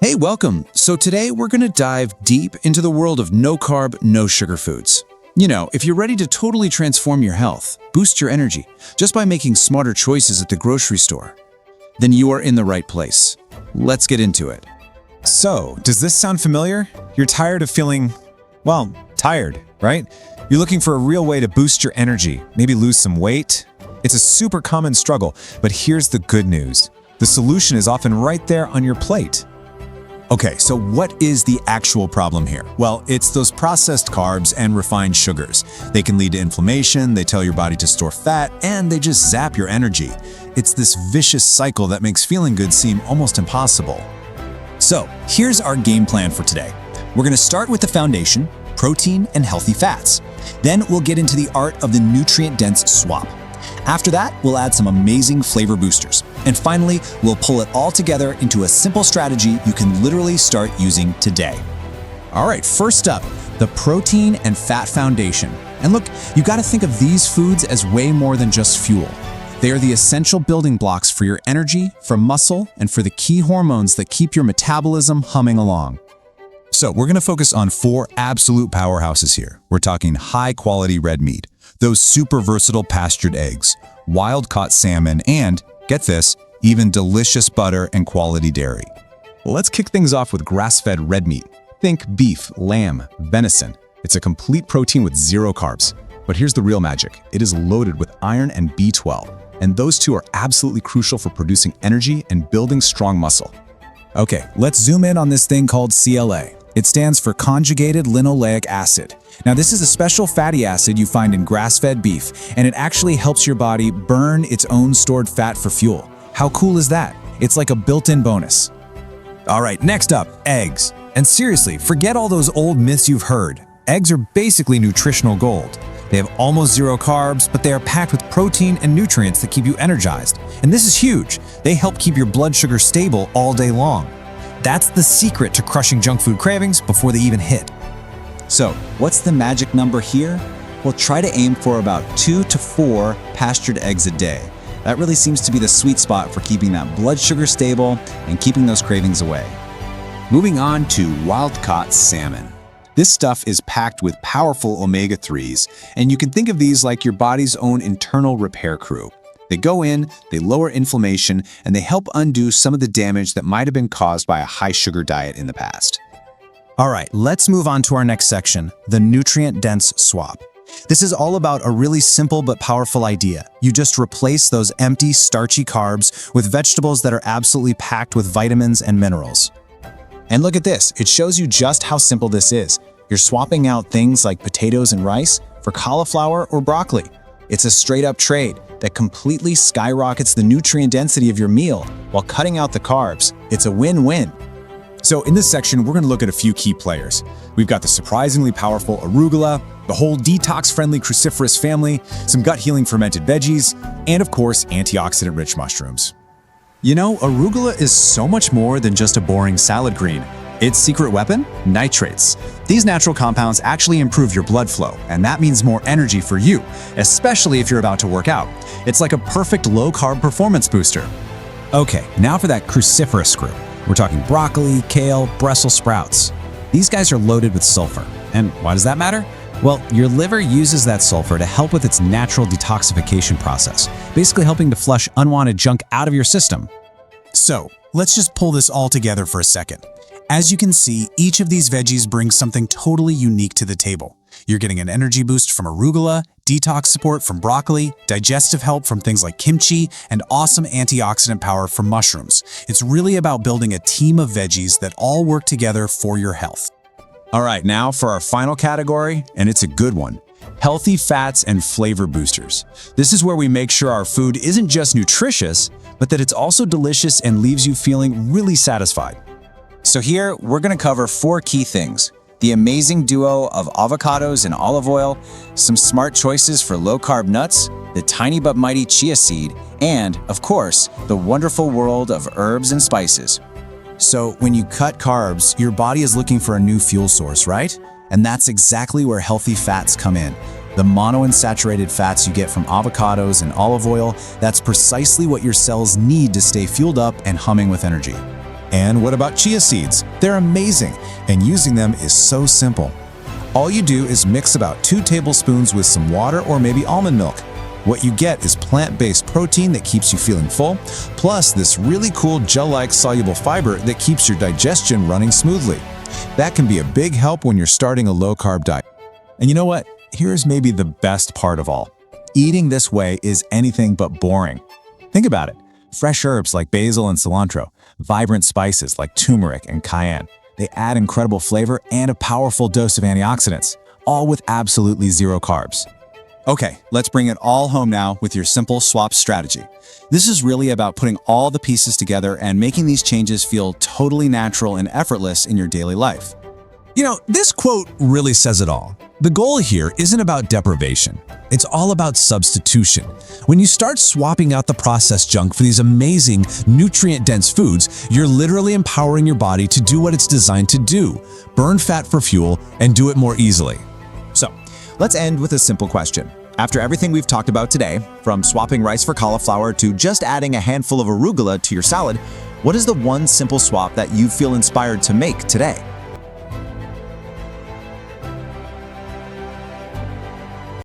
Hey, welcome. So today we're going to dive deep into the world of no carb, no sugar foods. You know, if you're ready to totally transform your health, boost your energy, just by making smarter choices at the grocery store, then you are in the right place. Let's get into it. So, does this sound familiar? You're tired of feeling, well, tired, right? You're looking for a real way to boost your energy, maybe lose some weight. It's a super common struggle, but here's the good news. The solution is often right there on your plate. Okay, so what is the actual problem here? Well, it's those processed carbs and refined sugars. They can lead to inflammation, they tell your body to store fat, and they just zap your energy. It's this vicious cycle that makes feeling good seem almost impossible. So, here's our game plan for today. We're going to start with the foundation, protein and healthy fats. Then we'll get into the art of the nutrient-dense swap. After that, we'll add some amazing flavor boosters. And finally, we'll pull it all together into a simple strategy you can literally start using today. All right, first up, the protein and fat foundation. And look, you got to think of these foods as way more than just fuel. They are the essential building blocks for your energy, for muscle, and for the key hormones that keep your metabolism humming along. So we're going to focus on 4 absolute powerhouses here. We're talking high-quality red meat, those super versatile pastured eggs, wild-caught salmon, and, get this, even delicious butter and quality dairy. Let's kick things off with grass-fed red meat. Think beef, lamb, venison. It's a complete protein with 0 carbs. But here's the real magic. It is loaded with iron and B12, and those two are absolutely crucial for producing energy and building strong muscle. Okay, let's zoom in on this thing called CLA. It stands for conjugated linoleic acid. Now, this is a special fatty acid you find in grass-fed beef, and it actually helps your body burn its own stored fat for fuel. How cool is that? It's like a built-in bonus. All right, next up, eggs. And seriously, forget all those old myths you've heard. Eggs are basically nutritional gold. They have almost 0 carbs, but they are packed with protein and nutrients that keep you energized. And this is huge. They help keep your blood sugar stable all day long. That's the secret to crushing junk food cravings before they even hit. So, what's the magic number here? Well, try to aim for about 2 to 4 pastured eggs a day. That really seems to be the sweet spot for keeping that blood sugar stable and keeping those cravings away. Moving on to wild-caught salmon. This stuff is packed with powerful omega-3s, and you can think of these like your body's own internal repair crew. They go in, they lower inflammation, and they help undo some of the damage that might have been caused by a high-sugar diet in the past. All right, let's move on to our next section, the nutrient-dense swap. This is all about a really simple but powerful idea. You just replace those empty, starchy carbs with vegetables that are absolutely packed with vitamins and minerals. And look at this, it shows you just how simple this is. You're swapping out things like potatoes and rice for cauliflower or broccoli. It's a straight-up trade that completely skyrockets the nutrient density of your meal while cutting out the carbs. It's a win-win. So in this section, we're going to look at a few key players. We've got the surprisingly powerful arugula, the whole detox-friendly cruciferous family, some gut-healing fermented veggies, and of course, antioxidant-rich mushrooms. You know, arugula is so much more than just a boring salad green. Its secret weapon? Nitrates. These natural compounds actually improve your blood flow, and that means more energy for you, especially if you're about to work out. It's like a perfect low-carb performance booster. Okay, now for that cruciferous group. We're talking broccoli, kale, Brussels sprouts. These guys are loaded with sulfur. And why does that matter? Well, your liver uses that sulfur to help with its natural detoxification process, basically helping to flush unwanted junk out of your system. So, let's just pull this all together for a second. As you can see, each of these veggies brings something totally unique to the table. You're getting an energy boost from arugula, detox support from broccoli, digestive help from things like kimchi, and awesome antioxidant power from mushrooms. It's really about building a team of veggies that all work together for your health. All right, now for our final category, and it's a good one. Healthy fats and flavor boosters. This is where we make sure our food isn't just nutritious, but that it's also delicious and leaves you feeling really satisfied. So here, we're going to cover 4 key things. The amazing duo of avocados and olive oil, some smart choices for low-carb nuts, the tiny but mighty chia seed, and, of course, the wonderful world of herbs and spices. So, when you cut carbs, your body is looking for a new fuel source, right? And that's exactly where healthy fats come in. The monounsaturated fats you get from avocados and olive oil, that's precisely what your cells need to stay fueled up and humming with energy. And what about chia seeds? They're amazing, and using them is so simple. All you do is mix about 2 tablespoons with some water or maybe almond milk. What you get is plant-based protein that keeps you feeling full, plus this really cool gel-like soluble fiber that keeps your digestion running smoothly. That can be a big help when you're starting a low-carb diet. And you know what? Here's maybe the best part of all. Eating this way is anything but boring. Think about it. Fresh herbs like basil and cilantro, vibrant spices like turmeric and cayenne. They add incredible flavor and a powerful dose of antioxidants, all with absolutely 0 carbs. Okay, let's bring it all home now with your simple swap strategy. This is really about putting all the pieces together and making these changes feel totally natural and effortless in your daily life. You know, this quote really says it all. The goal here isn't about deprivation. It's all about substitution. When you start swapping out the processed junk for these amazing, nutrient-dense foods, you're literally empowering your body to do what it's designed to do: burn fat for fuel and do it more easily. So, let's end with a simple question. After everything we've talked about today, from swapping rice for cauliflower to just adding a handful of arugula to your salad, what is the one simple swap that you feel inspired to make today?